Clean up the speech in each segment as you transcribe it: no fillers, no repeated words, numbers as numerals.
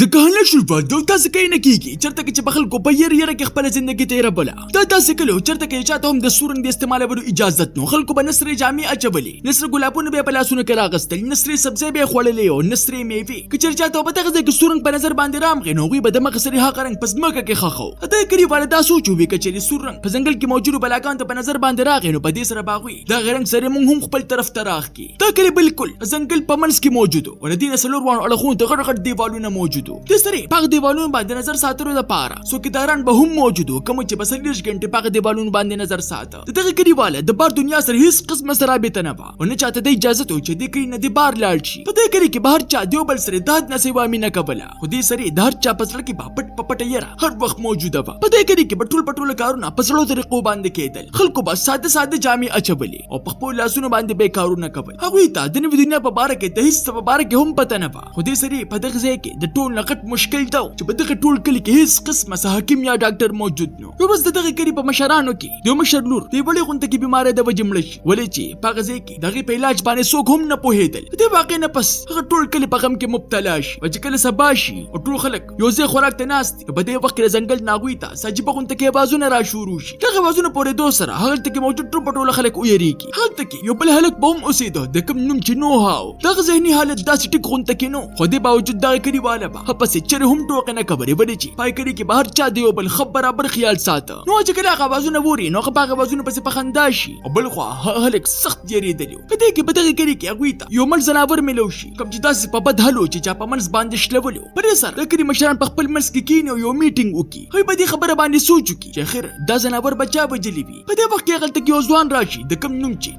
د کهنه شروع د تاسو کې نه کیږي چرته چې بخل کو په یره کې خپل ژوندۍ تیر بولا دا تاسو کلو چرته کې چاته هم د سورنګ د استعمالولو اجازه نو خلکو به نصر جامع اچولې نصر ګلابونه به پلاسونه کې راغستل نصر سبزی به خوړلې او نصر میوه چې چاته په دغه ځای کې سورنګ په نظر باندې رام غنو به د مخ سره ها قرنګ پس مکه کې خخو اته کړي والدا سوچو وی چې سورنګ په ځنګل کې موجود بلاګان ته په نظر باندې راغنو په دې سره باغوي دا غرنګ سره مونږ هم خپل طرف ته راخ کی دا کړي بالکل ځنګل په منځ کې موجود او د دې سلور وانه اړخون ته غړ دیوالونه موجود د سره په دیوالونو باندې نظر ساتلو لپاره څوکیداران به هم موجود کوم چې بس 30 غنټه په دیوالونو باندې نظر ساته دغه کړيواله د بار دنیا سره هیڅ قسمه رابطه نه و او نه چاته د اجازه ته چې د کړي نه د بار لاړ شي په دې کړي کې بهر چا دیو بل سره داد نه سیوا مینه کوله خو دې سره د هر چا پسړ کې پاپټ پپټ یره هر وخت موجوده و په دې کړي کې پټول کارونه پسړو طریقو باندې کېدل خلکو به ساده جامع اچولې او په خپل لاسونو باندې به کارونه کول هغه ته د نوې دنیا په باره کې د هیڅ په باره کې هم پته نه و خو دې سره په دغه ځای کې د ټول نقط مشکل دا چې په دغه ټول کلی کې هیڅ قسمه حکیم یا ډاکټر موجود نو یو بس دغه کلی په مشرانو کې د مشر لور دی وړي غونته کې بیمار ده وجمل شي ولې چې په غزه کې دغه په علاج باندې څوک هم نه پوهیدل دې واقع نه پس هغه ټول کلی په غم کې مبتلا شي او چې کله سبا شي او ټول خلک یو ځای خوراک ته ناست په دې وخت کې ځنګل ناغوي ته سجبه غونته کې بازونه را شروع شي دغه بازونه پورې دوه سره هغه ته کې موجود ټول خلک ویریږي هغه ته کې یو بل هلک به هم اوسېده د کوم نوم چې نو هاو دغه ذهني حالت داسې ټیک غونته کې نو خو دې باوجود دغه کلیواله به پسې چر هم ټوکه نه خبرې ولې چې پای کړي کې بهر چا دی بل خبر برابر خیال ساته نو چې کله هغه بازونه ووري نو هغه بازونه پسې په خندا شي او بل خو هلک سخت یریدلی په دې کې په دغه کړي کې هغه ته یو مل زناور ملو شي کوم چې داسې په بد حالو چې چا په منځ باندې شلولو پرې سره د کړي مشران په خپل منځ کې کینو یو میټینګ وکي هی په دې خبره باندې سوچ وکي چې خیر دا زناور بچا بجلی وي په دې وخت کې غلطه کې یو ځوان راشي د کوم نوم چې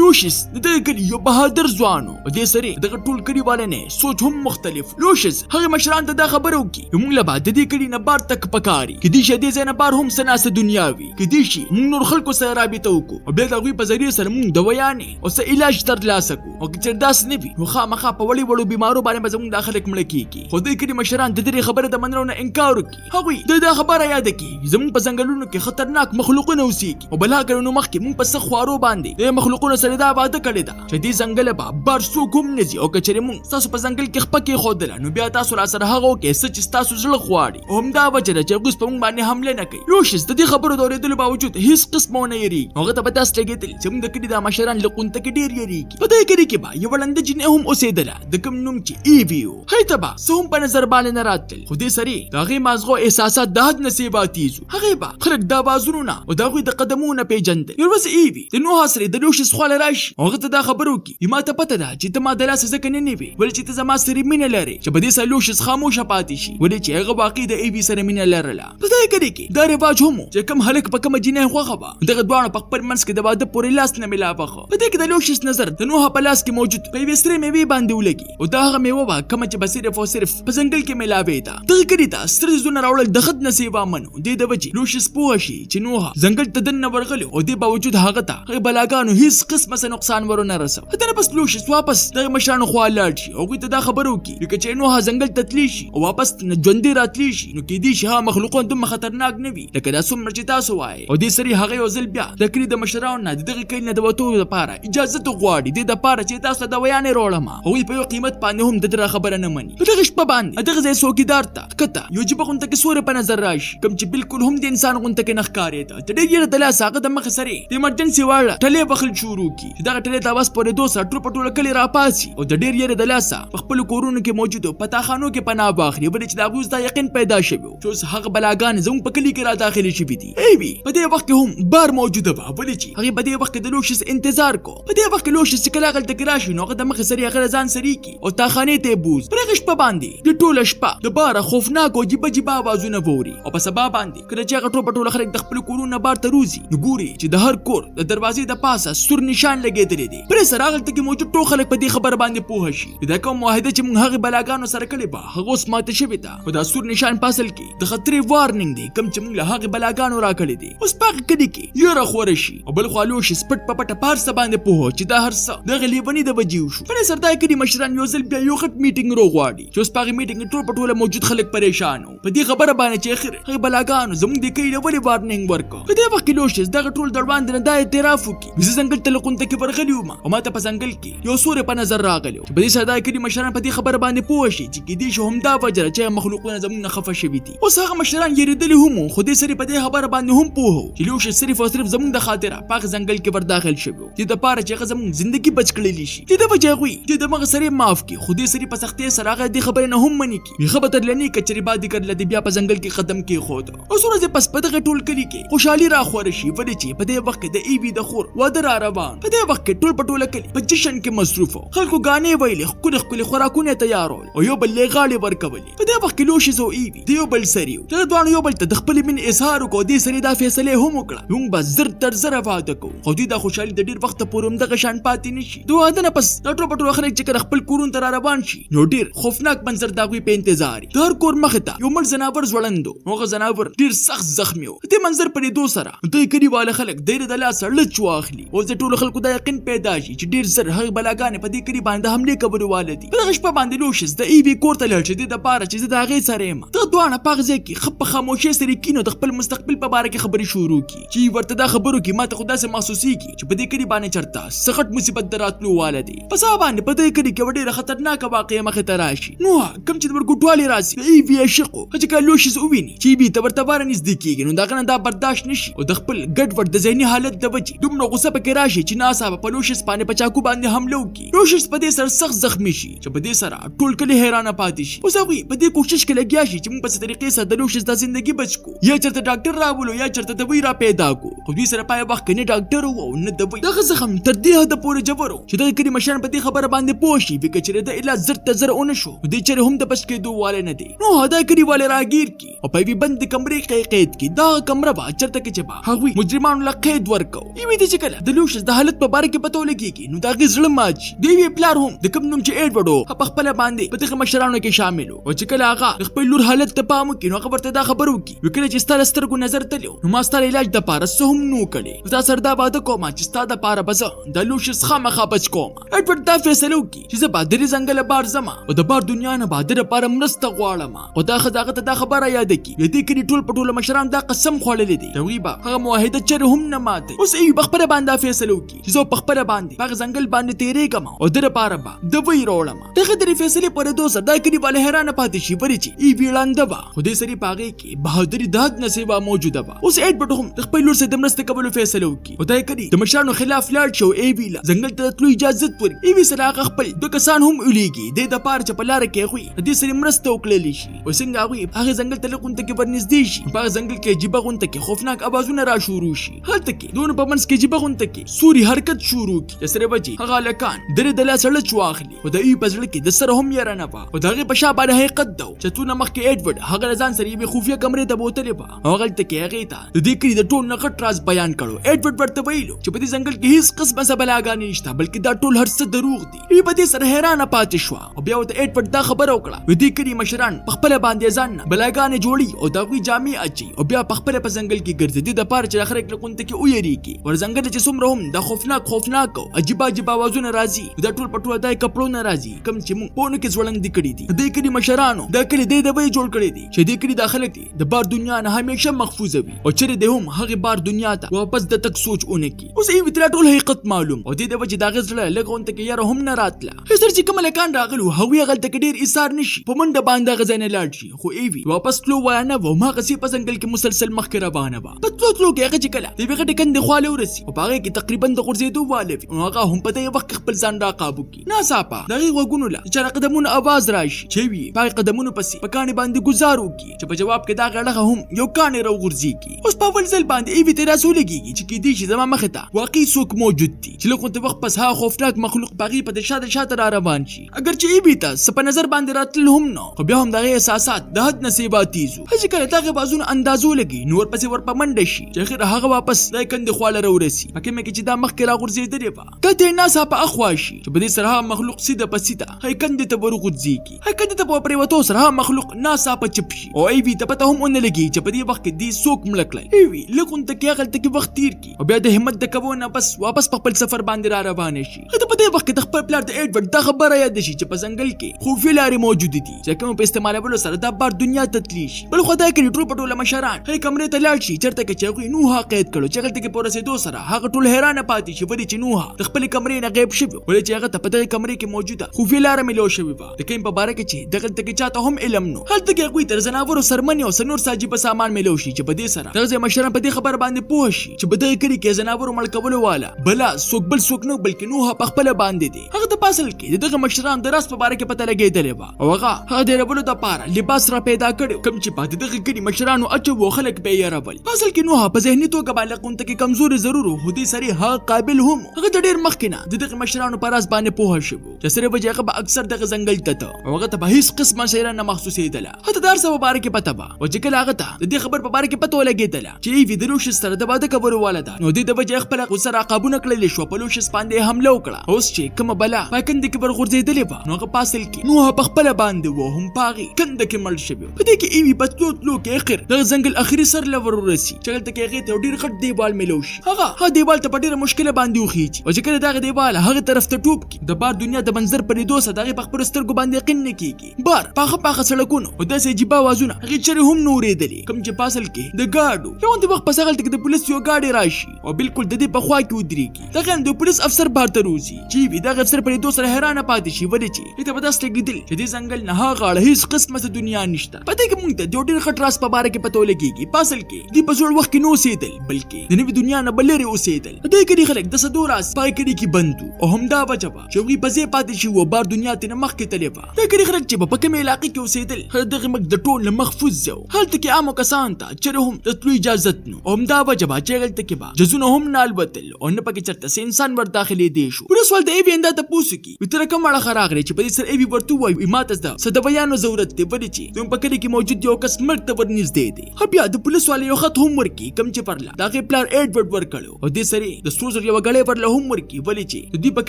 لوشیس دغه کړي یو بهادر ځوانو او دې سره دغه ټول کړي والے نه سوچ هم مختلف لوشیس هغه مشران ته دا خبره وکي موږ له بعد دې کړي نه بار تک پکاري کدي شه دې زنه بار هم سناسه دنیاوي کدي شي موږ نور خلکو سره رابطه وکړو او بیا دغه په ذریعہ سره موږ دوايانې او سه علاج ترلاسه کو او چې داس نه وي نو خامخا په وړو بیمارو باندې زموږ داخله کمل کیږي خو دې کړي مشران د دې خبره د منلو نه انکار وکي هغه دا خبره یاد کی زموږ په ځنګلونو کې خطرناک مخلوقونه اوسېږي او بلا کړنو مخ کې موږ په سخوارو باندې د مخلوقونو سره دا واده کړی دا چې دې ځنګل به بار سو کوم نزي او کچره موږ تاسو په ځنګل کې خپکه خودل نو بیا تاسو را سره هغه کې سچ تاسو زړه خواړي او هم دا وجه چې ګوس په موږ باندې حمله نه کوي لوشس د دې خبرو دورېدل باوجود هیڅ قسمونه یری هغه ته په داس لګیدل چې موږ د کړي د مشران لقونته کې ډیر یریږي په دې کې کې با یو وړاندې جن هم اوسېدل د کوم نوم چې ایویو هیته با سوم په نظر باندې نه راتل خو دې سری دغه مازغو احساسات د حد نصیباتیزو هغه با خلک دا بازونه او دغه د قدمونه پیجند یو ورځ ایوی د نوح سره د لوشس خو لراش هغه ته دا خبرو کې ما ته پته ده چې ته ما د لاس ځکه نه نیوي ول چې ته زما سره مینه لري چې په دې سره لوشس خاموشه پاتې شي ول چې هغه واقعي د ایوی سره مینه لرله په دې کې دا رواج هم چې کوم هلک په کوم جنې خوغه با دغه دوانو په خپل منځ کې د واده پورې لاس نه ملاوه په دې کې د لوشس نظر د نوح په لاس کې موجود په وسترې میوه باندې ولګي او دا هغه میوه کوم چې بصیرف او صرف په ځنګل کې ملاوي ده دغه کړي دا ستر زونه راوړل د خد نصیبه منو د وجه لوشس پوه شي چې نوح ځنګل ته دنه ورغلی او د باوجود هغه ته بلاګانو هیڅ قسمه نقصان ورونه رسو هته بس لوشس واپس د مشرانو خو لاړ شي او ته دا خبرو کی چې نوح ځنګل ته تلی شي او واپس ژوندې راتلی شي نو کې دي چې مخلوقون دومره خطرناک نه وي لکه دا څومره چې تاسو وایي او دې سری هغه یو ځل بیا د کړي د مشرانو نه دغه کړي نه د وته لپاره اجازه ته غواړي د لپاره چې تاسو د ویانې روړم او په یو قیمت باندې هم د خبره نه مني په دغه شپه باندې دغه ځای څوکیدار ته کته یو جيبه غونته کې سورې په نظر راشي کوم چې بالکل هم د انسان غونته کې نخکارې ده د ډېر د لاس هغه د مخ سره د ایمرجنسي واړه ټلې بخل شروع کی دغه ټلې د واس پورې 200 ټوپټول کلی را پاسي او د ډېر د لاس په خپل کورونو کې موجود پتاخانو کې پناه باخلي بل چې دا غوز دا یقین پیدا شوی چې هغه بلاګان زموږ په کلی کې را داخلي شي دي ایوی په دې وخت هم بار موجوده و بل چې هغه په دې وخت د لوشس انتظار کو په دې وخت لوشس کله غلط کراشي نو هغه د مخ سره هغه ځان سری کی او تاخانه ته بوز پرغه شپه باندې د ټوله شپه د بار خوفناک او جيبه आवाजونه ووري او په سبا باندې کله چې هغه ټوله خلک د خپل کورونه بار ته روزي نو ګوري چې د هر کور د دروازې د پاسه سور نشان لګیدل دي پر سره هغه ته موجود ټول خلک په دې خبر باندې پوه شي دا کوم واحده چې موږ هغه بلاګانو سره کړي به هغه اوس ماته شوی دا په دا سور نشان پاسل کې د خطرې وارنینګ دی کوم چې موږ هغه بلاګانو را کړی دي اوس پاک کړي کې یو را خور شي او بل خالو شي سپټ پپټ پار سبا باندې پوه چې دا هر څه د غلیبني د وجیو شو پر سره دا کړي مشران یو ځل بیا یو خط میټینګ روغواړي چې اوس پاک میټینګ ټول پټوله موجود خلک پریشان وو په دې خبره باندې چې اخر هغه بلاګانو زموږ د کېله ولې وارنینګ ورکو په دې وخت کې لوشس دا ټول دروان نه دا اعتراف وکي زه څنګه تلقون ته کې برغلیو ما او ما ته په څنګه کې یو سورې په نظر راغلی په دې ساده کړي مشران په دې خبره باندې پوه شي چې کېدای شي همدا وجه چې مخلوقونه زموږ نه خفه شوي دي. اوس هغه مشران یېرېدلي هم خو دې سړي په دې خبره باندې هم پوه چې لوشس صرف او صرف زموږ د خاطره په هغه ځنګل کې ورداخل شوی دې دپاره چې هغه زموږ زندګي بچ کړلی شي. دې د وجې هغوی دې دمغه سړی معاف کړي خو دې سړي په سختۍ سره هغه دې خبرې نه هم منې کړي. هغه به ترلنې که چېرې بعد کړله دې بیا په ځنګل کې قدم کېښود. اوس ورځې پس په دغه ټول کلي کې خوشحالي راخوره شي ولې چې په دې وخت کې د ایوي د خور واده را روان. په دې وخت کې ټول په ټوله کلي په جشن کې مصروف وو. خلکو ګانې ویلې ښکلي ښکلي خوراکونه تیارول او یو بل یې غاړې ورکولې. په دې وخت کې لوشس او ایوي د یو بل سړي وو چې دواړو یو بل ته د خپلې مینې اظهار وکړو. دې سړي دا فیصله هم وکړه موږ به زر تر زره واده کوو خو دوی دا خوشحالي د ډېر وخته پورې همدغه شان پاتې نه شي. د واده نه پس دا ټول په ټول خلک چې کله خپل کورونو ته را روان شي نو ډېر خوفناک منظر د هغوی په انتظار د هر کور مخې ته یو مړ ځناور ځوړند و. هغه ځناور ډېر سخت زخمي و. دې منظر په لیدو سره دوی کلیواله خلک د یې د لاسه لچ واخلي. اوس د ټولو خلکو دا یقین پیدا شي چې ډېر زر هغې بلاګانې په دې کلي باندې حملې کولواله دي. په دغه شپه باندې لوشس د ایوي کور ته لاړ چې دې دپاره چې زه د هغې سره یم. دغه دواړه په هغه ځای کې ښه په خاموشۍ سره کینو د خپل مستقبل په باره کې خبرې شروع کړي چې ورته دا خبرو کې ماته خو داسې محسوسېږي چې په دې کلي باندې چېرته سخت مصیبت د راتلو واله دی. په سبا باندې په دې کلي کې یوه ډېره خطرناکه واقعه مخې ته راشي. نو کوم چې د ورګوټوالې راسي د ایوي عاشق و چې کله لوشس وویني چې ایوي ته ورته باره نږدې کېږي نو د هغه نه دا برداشت نه شي او د خپل ګډوډ د ذهني حالت د وجې دومره غوسه پکې راشي چې ناڅاپه په لوشس باندې په چاقو باندې حمله وکړي. لوشس په دې سره سخت زخمي شي چې په دې سره ټول کلي حیرانه پاتې شي. اوس هغوی په دې کوشش کې لګیا شي چې موږ په څه طریقې سره د لوشس دا زندګي بچ کړو یا چېرته ډاکټر راولو یا چېرته دوايي را پیدا کړو. خو دوی سره په وخت کې نه ډاکټر و او نه دوايي. دغه زخم تر دې حده پورې جبر و چې دغه کلي مشران په دې خبره باندې پوه شي فکر چې د علاج زر ته زر ونه شو نو دې چېرې هم د بچ کېدو والی نه دی. نو دا کلیواله راګیر کړي او په یوې بندې کمرې کې قید کړي. دغه کمره به چېرته کې چې به هغوی مجرمانو له قید ورکوو. ایوي ته چې کله د لوشس د حالت په باره کې پته ولګېږي نو د هغې زړه مات شي. د یوې پلار هم د کوم نوم چې ایډورډ و په خپله باندې په دغه مشرانو کې شامل و او چې کله هغه د خپل لور حالت ته پام وکړي نو هغه ورته دا خبره وکړي وی کله چې ستا له سترګو نظر تللی و نو ما ستا له علاج دپاره څه هم نه و کړی. تا سره دا واده کومه چې ستا دپاره به زه د لوشس خامخا بچ کوم. ایډورډ دا فیصله وکړي چې زه به د دې ځنګله بار ځمه او د بار دنیا نه به د دپاره مرسته غواړم. خو دا ښځه هغه ته دا خبره یاده کړي د دې کلي ټول په ټوله مشران دا قسم خوړلی دی چې هغوی به هغه معاهده چېرې هم نه ماتوي. اوس ایوي په خپله باندې دا فیصله وکړي چې زه په خپله باندې په هغه ځنګل باندې تېرېږم او د دپاره به دوايي راوړم. دغه درې فیصلې په رېدو سره دا کلیواله حیرانه پاتې شي ولې چې ایوي ړانده وه خو دې سړي په هغې کې بهادري د حد نه سیوا موجوده وه. اوس ایډورډ هم د خپل لور سره د مرستې کولو فیصله وکړي او دا یې کړي د مشرانو خلاف لاړ شي او ایوي له ځنګل ته د تلو اجازت ورکړي. ایوي سره هغه خپل دوه کسان هم ولیږي دې دپاره چې په لاره کې هغوی د دې سړي مرسته وکړلی شي. او څنګه هغوی هغې ځنګل ته لږ غونته کې ورنږدې شي په هغه ځنګل کې عجیبه غونته کې خوفناک اوازونه را شروع شي. هلته کې دونو په منځ کې عجیبه غونته کې سوري حرکت شروع کړي چې سره وجې هغه هلکان درې د لاسه لچ واخلي او د ایوي په زړه کې د سره هم یاره نه وه او د هغې په شا باندې حقیقت ده چې څونه مخکې ایډورډ هغه له ځان سره یوې خفیه کمرې ته بوتلې وه او هغلته کې هغې ته د دې کلي د ټول نه غټ راز بیان کړو. ایډورډ ورته ویلو چې په دې ځنګل کې هېڅ قسمه څه بلاګانې نشته بلکې دا ټول هر څه دروغ دي. ایوي په دې سره حیرانه پاتې شوه او بیا ورته ایډورډ دا خبره وکړه وی دې کلي مشران په خپله باندې ځان نه بلاګانې جوړي او د هغوی جامې اچوي او بیا په خپله په ځنګل کې ګرځي دې دپاره چې د خلک له غونته کې ویرېږي. ور ځنګل چې څومره هم دا خوفناک او عجیبه عجیبه اوازونه راځي دا ټول په ټوله دا کپړونه راځي کوم چې موږ پونو کې ځوړندې کړي دي. دې کلي مشرانو دا کلي دې دوايي جوړ کړی دي چې دې کلي دا خلک دي د بار دنیا نه همیشه محفوظه وي او چېرې دی هم هغې بار دنیا ته واپس د تګ سوچ ونه کړي. اوس ایوي ته ټول حقیقت معلوم او دې د وجې د هغې زړه لږ غونته کې یاره هم نه راتله. سر چې کوم هلکان راغلي وو هغوی هغلته کې ډېر ایثار نه شي په منډه باندې هغه ځای نه لاړ شي خو ایوي واپس تلو ویه نه وه هماغسې په ځنګل کې مسلسل مخکې روانه وه. په تلو کې هغه چې کله د یوې غټې کندې خواله ورسي او په هغې کې تقریبا د غورځېدو واله وي نو هغه هم په دې وخت کې خپل ځان راقابو کړي. ناڅاپه د هغې غوږونو له چې د قدمونو اواز راشي چې وي په هغې قدمونو پسې په کاڼي باندې ګزار وکړي چې په جواب کې دا غړغه هم یو کاڼی راوغورځېږي. اوس په اول ځل باندې ایوي ته داسې ولګېږي چې کیدای شي زما مخې ته واقعي څوک موجود دي چې لږ غونته وخت پس هغه خوفناک مخلوق په هغې په د شاته را روان شي. اگر چې ایوي ته څه په نظر باندې راتلل هم نه خو بیا هم د هغې احساسات د حد نه سیوا تیز وو. چې کله د هغې بازونه اندازو لګي نو ورپسې ور په منډه شي چې اخر هغه واپس د کندې خواله راورسي په کومه کې چې دا مخکې راغورځېدلې وه کته یې ناڅاپه اخوا شي چې په دې سره هغه مخلوق سیده په سیده هغې کندې ته ورغورځېږي. هغې کندې ته په پرېوتو سره هغه مخلوق ناڅاپه چپ شي او ایوي ته پته هم ونه لګي چې په دې وخت کې دې څوک مړه کړی. ایوي لږ غونته کې هغلته کې وخت تېر کړي او بیا د همت د کبو نه بس واپس په خپل سفر باندې را روانه شي. هغه ته په دې وخت کې د خپل پلار د ایډورډ دا خبره یاده شي چې په ځنګل کې خفیه لارې موجودې دي چې کوم په استعمالولو سره دا بار دنیا ته تللی شي. بل خو دا کلي ټول په ټوله مشران هغې کمرې ته لاړ شي چېرته کې چې هغوی نوحه قید کړو چې هغلته کې په رسېدو سره هغه ټول حیرانه پاتې شي ولې چې نوحه د خپلې کمرې نه غیب شوې ولې چې هغه ته په دغې کمرې کې موجوده خفیه لاره میلاو شوې وه د کوم په په باره کې چې دغلته کې چاته هم علم نو هلته کې هغوی تر زناورو سرمنې او سنور ساجي په سامان میلو شي چې په دې سره دغه مشران په دې خبر باندې پوه شي چې په دغه کلی کې زناورو مړ کولو والا بلا څوک بل څوک نه بلکې نوح په خپل باندې دی. هغه د پاسل کې دغه مشران د راس په باره کې پته لګېدلې وه او هغه د ربلو د پاره لباس را پیدا کړو کوم چې په دغه کلی مشرانو اچو خلک به یې رابل. پاسل کې نوح په ذهني توګه باندې قونته کې کمزوري ضرور هو دې سری ها قابل هم هغه د ډېر مخکې نه دغه مشرانو په راس باندې پوه شو چې سره وجه هغه به اکثر دغه ځنګل ته هغه ته به هیڅ قسمه شیران نه محسوسېدله. هته دار سبا باره کې پته وه چې کله هغه ته د دې خبر په باره کې پته ولګېدله چې ایوي د لوشس سره د واده کولو واله ده نو دې د وجې خپله غوسه راقابونه کړلی شوه په لوشس باندې حمله وکړه. اوس چې کومه بلا په کنده کې ورغورځېدلې وه نو هغه پاسل کې نوح په خپله باندې و هم په هغې کنده کې مړ شوی. په دې کې ایوي په تلو تلو کې اخر دغه ځنګل اخري سر له ورورسي چې هلته کې هغې ته یو ډېر غټ دیوال میلو شي. هغه دیوال ته په ډېره مشکله باندې وخیږي او چې کله دغه دیوال هغه طرف ته ټوپ کړي د بار دنیا د منظر په لیدو سره د هغې په خپلو سترګو باندې یقین نه کېږي. بار پاخه سړکونه او داسې عجیبه اوازونه هغې چرې هم نه اورېدلې کوم چې پاسل کې د ګاډو یو وخت پس هغلته کې د پولیس یو ګاډی راشي او بالکل د دې په خوا کې ودرېږي. دغه د پولیس افسر بار ته روځي چې وي دغه افسر په لیدو سره حیرانه پاتې شي ولې چې دې ته به داسې لګېدل چې دې ځنګل نه هغه اړه هېڅ قسمه څه دنیا نشته. په دې کې موږ ته د یو ډېر غټ راز په باره کې پته ولګېږي. پاسل کې دوی په زوړ وخت کې نه اوسېدل بلکې د نوي دنیا نه به لرې اوسېدل. د دې کلي خلک د سدو راز په کلي کې بند وو او همدا وجه وه چې هغوی په ځای پاتې شي و بار دنیا ترې نه مخکې تللې وه. د کلي خلک چې په کومې علاقې کې اوسېدل دغه ملک د ټول نه محفوظ ځای و. هلته کې عامو کسانو ته چېرې هم د تلو اجازت نو او همدا وجه وه چې هلته کې به جزونه هم نه الوتل او نه پکې چېرته څه انسان ور داخلېدی شو. پولیس وال د ایوي دا تپوس وکړي ته کوم اړخه راغلی چې په دې سره ایوي ورته ووایي ما ته څه د بیانو ضرورت دی ولې چې زموږ په کلي کې موجود یو کس ملک ته ورنږدې دی. بیا د پولیس والو یو خط هم ورکړي کوم چې پرله د هغې پلار ایډورډ ورکړی او دې سرې د سرو زرو یوه ګړۍ ورله هم ورکړي ولې چې د دوی په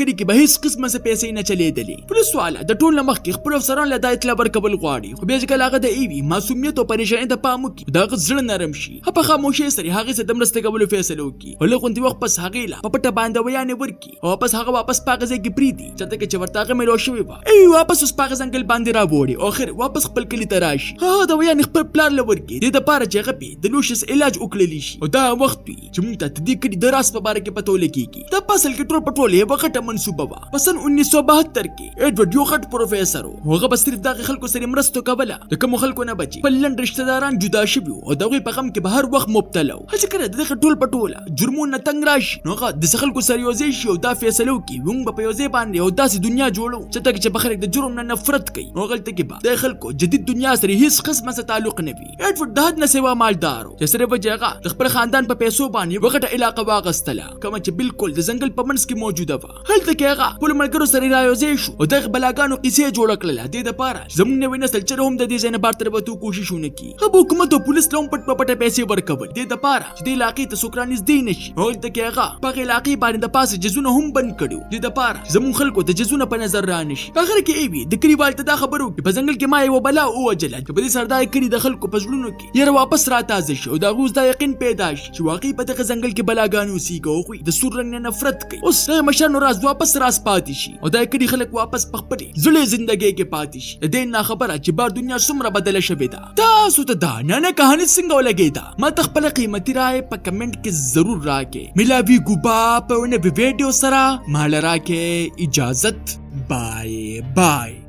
کلي کې به هېڅ قسمه څه پیسې نه چلېدلې. پولیس والا د ټول نه مخکې خپلو افسرانو له دا اطلاع ورکول غواړي خو بیا چې کله هغه د ایوي معصومیت او پریشانۍ ته پام وکړي د هغه زړه نرم شي په خاموشۍ سره هغې سره د مرستې کولو فیصله وکړي او لږ غوندې وخت پس هغې له په پټه باندې ویانې ورکړي او واپس هغه واپس په هغه ځای کې پرېږدي چېرته کې چې ورته هغه میلو شوې وه. ایوي واپس اوس په هغه ځنګل باندې راوړي او اخر واپس خپل کلي ته راشي. هغه د ویانې خپل پلار له ورکړي دې دپاره چې هغه پې د لوشس علاج وکړلی شي او دا وخت وي چې موږ ته د دې کلي د راز په باره کې پته ولګېږي. دا په اصل کې ټول په ټول یوه غټه منصوبه وه. په سن 1972 کې ایډورډ یو غټ پروفیسر و هغه به صرف دغه خلکو سره مرستو کوله د کومو خلکو نه بچي خپل لنډ رشته داران جدا شوي او د هغوی په غم کې به هر وخت مبتلا و. چې کله د دغه ټول په ټوله جرمونه تنګ راشي نو هغه داسې خلکو سره یو ځای شي او دا فیصله وکړي موږ به په یو ځای باندې یو داسې دنیا جوړو چې به خلک د جرم نه نفرت کوي نو هغلته کې به د خلکو جدید دنیا سره هېڅ قسمه څه تعلق نه وي. ایډورډ د حد نه سوا مالدار و چې صرف وجه هغه د خپل خاندان په پیسو باندې یوه غټه علاقه واخیستله کومه چې بالکل د ځنګل په منځ کې موجوده وه. هلته کې هغه خپلو ملګرو سره رايوځای شو او دغه بلاګانو قیسې جوړه کړله دې دپاره چې زموږ نوی نسل چېرې هم د دې ځای نه بار ته راوتو کوشش ونه کړي. هغه حکومت او پولیس له هم پټ په پټه پیسې ورکول دې دپاره چې دې علاقې ته څوک رانږدې نه شي. هلته کې هغه په هغې علاقې باندې د پاسه جزونه هم بند کړي دې دپاره چې زموږ خلکو ته جزونه په نظر رانه شي. اخر کې ایوي د کلیوال ته دا خبر وکړي په ځنګل کې ما یوه بلا ووجله چې په دې سره دا یې کلي د خلکو په زړونو کې یاره واپس راتازه شي او د هغوی اوس دا یقین پیدا شي چې واقعي په دغه ځنګل کې بلاګانې اوسېږي او هغوی د سور رنګ نه نفرت کوي. اوس دغه مشرانو راز واپس راز پاتې شي او دا یې کلي خلک واپس په خپلې زړې زندګۍ کې پاتې شي. د دې ناخبره چې بار دنیا څومره بدله شوې ده. تاسو ته دا ننه کهاني څنګه ولګېده ما ته خپله قیمتي رایې په کمنټ کې ضرور راکړئ. ملاویږو به په نوي ویډیو سره ما له راکړئ اجازت. بای بای.